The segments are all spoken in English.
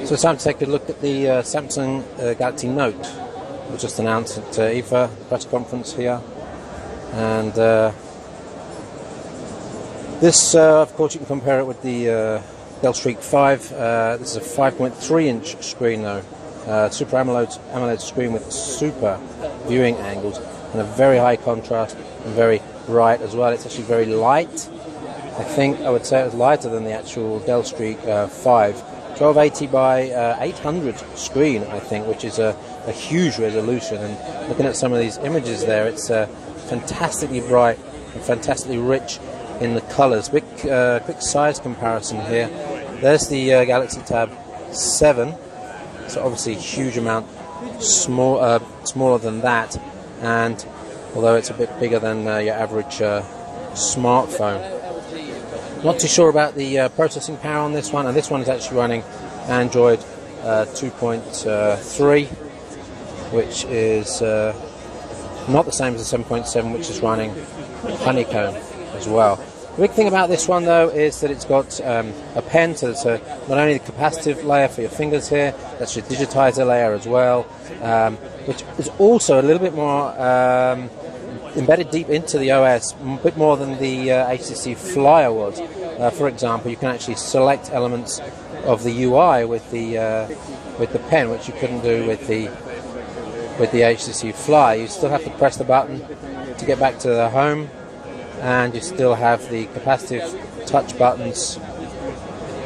So it's time to take a look at the Samsung Galaxy Note. It was just announced at IFA press conference here, and this, of course, you can compare it with the Dell Streak 5. This is a 5.3-inch screen though, Super AMOLED screen with super viewing angles and a very high contrast and very bright as well. It's actually very light. I would say it was lighter than the actual Dell Streak 5. 1280 by 800 screen, I think, which is a huge resolution. And looking at some of these images there, it's fantastically bright and fantastically rich in the colours. Quick size comparison here. There's the Galaxy Tab 7. So obviously a huge amount smaller than that, and although it's a bit bigger than your average smartphone. Not too sure about the processing power on this one, and this one is actually running Android 2.3, which is not the same as the 7.7, which is running Honeycomb as well. The big thing about this one though is that it's got a pen, so it's not only the capacitive layer for your fingers here, that's your digitizer layer as well, which is also a little bit more embedded deep into the OS, a bit more than the HTC Flyer was. For example, you can actually select elements of the UI with the pen, which you couldn't do with the HTC Flyer. You still have to press the button to get back to the home, and you still have the capacitive touch buttons,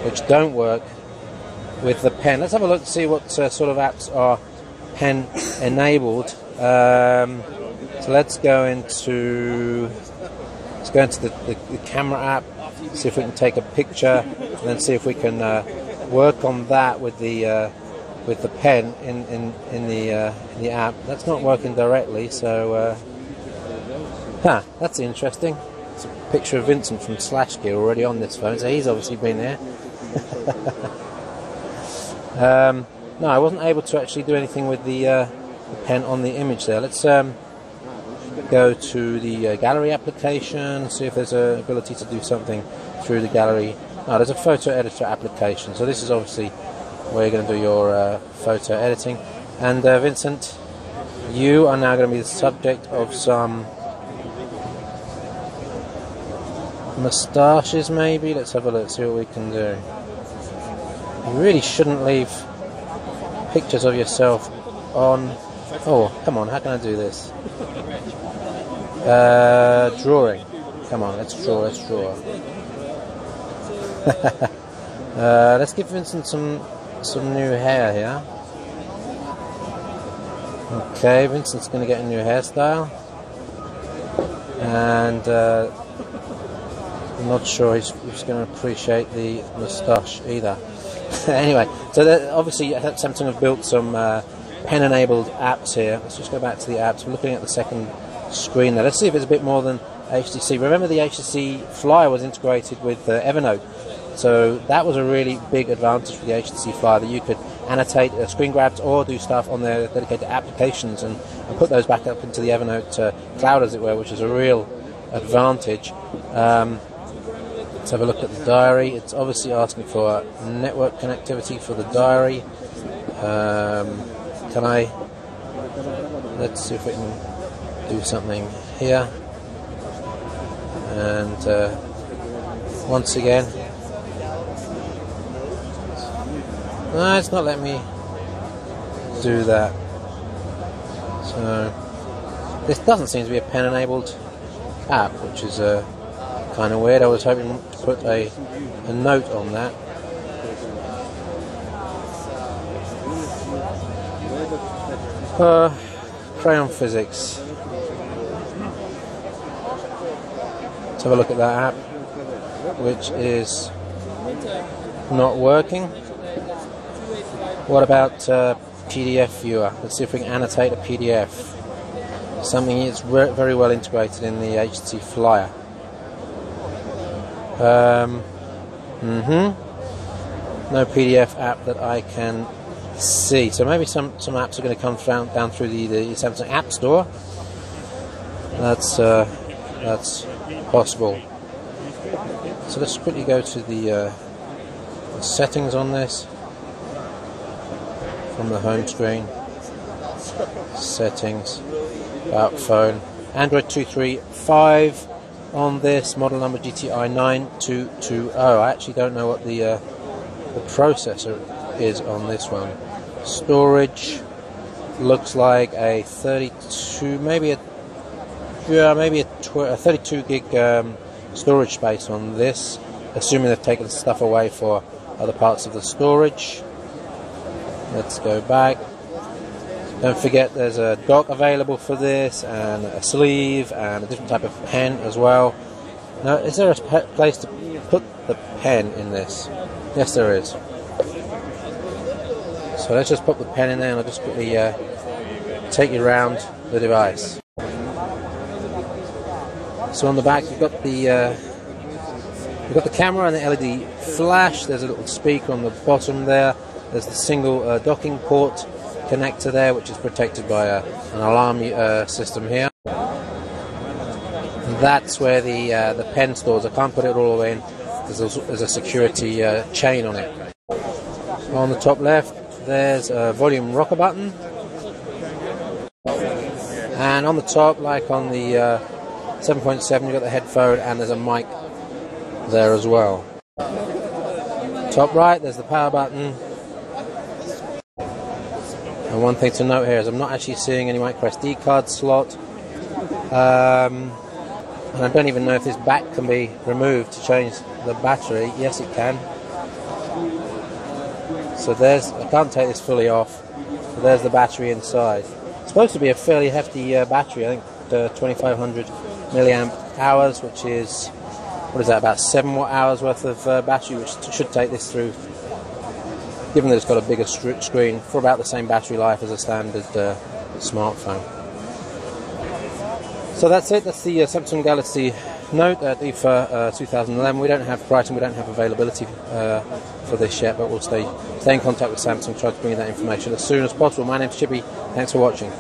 which don't work with the pen. Let's have a look to see what sort of apps are pen enabled. So let's go into the camera app, see if we can take a picture, and then see if we can work on that with the pen in the app. That's not working directly, so that's interesting. It's a picture of Vincent from SlashGear already on this phone, so he's obviously been there. No, I wasn't able to actually do anything with the pen on the image there. Let's go to the gallery application, see if there's an ability to do something through the gallery. No, there's a photo editor application, so this is obviously where you're going to do your photo editing. And Vincent, you are now going to be the subject of some moustaches maybe. Let's have a look, see what we can do. You really shouldn't leave pictures of yourself on... Oh, come on, how can I do this? Drawing. Come on, let's draw. Let's give Vincent some new hair here. Okay, Vincent's going to get a new hairstyle, and I'm not sure he's going to appreciate the moustache either. Anyway, so obviously Samsung have built some pen-enabled apps here. Let's just go back to the apps. We're looking at the second screen there. Let's see if it's a bit more than HTC. Remember, the HTC Flyer was integrated with Evernote, so that was a really big advantage for the HTC Flyer, that you could annotate screen grabs or do stuff on their dedicated applications and put those back up into the Evernote cloud, as it were, which is a real advantage. Let's have a look at the diary. It's obviously asking for network connectivity for the diary. Let's see if we can do something here. And once again, no, it's not letting me do that. So this doesn't seem to be a pen-enabled app, which is kind of weird. I was hoping to put a note on that. Crayon physics. Let's have a look at that app, which is not working. What about PDF viewer? Let's see if we can annotate a PDF. Something that's very well integrated in the HTC Flyer. No PDF app that I can see. So maybe some apps are going to come down through the Samsung App Store. That's possible. So let's quickly go to the settings on this. from the home screen. Settings, about phone. Android 235 on this model number GTI 9220. I actually don't know what the processor is on this one. Storage looks like a 32, maybe a 32 gig storage space on this, assuming they've taken stuff away for other parts of the storage. Let's go back. Don't forget there's a dock available for this, and a sleeve, and a different type of pen as well. Now, is there a place to put the pen in this? Yes, there is. So let's just put the pen in there, and I'll just quickly take you around the device. So on the back you've got the camera and the LED flash. There's a little speaker on the bottom there. There's the single docking port connector there, which is protected by an alarm system here. And that's where the pen stores. I can't put it all the way in. There's a security chain on it. On the top left, there's a volume rocker button. And on the top, like on the 7.7, you've got the headphone, and there's a mic there as well. Top right, there's the power button. And one thing to note here is I'm not actually seeing any micro SD card slot. And I don't even know if this back can be removed to change the battery. Yes, it can. So I can't take this fully off. So there's the battery inside. It's supposed to be a fairly hefty battery, I think 2500 milliamp hours, which is, what is that, about 7 watt-hours worth of battery, which should take this through, given that it's got a bigger screen, for about the same battery life as a standard smartphone. So that's it. That's the Samsung Galaxy Note IFA 2011. We don't have pricing, we don't have availability for this yet, but we'll stay in contact with Samsung, try to bring you that information as soon as possible. My name's Chippy. Thanks for watching.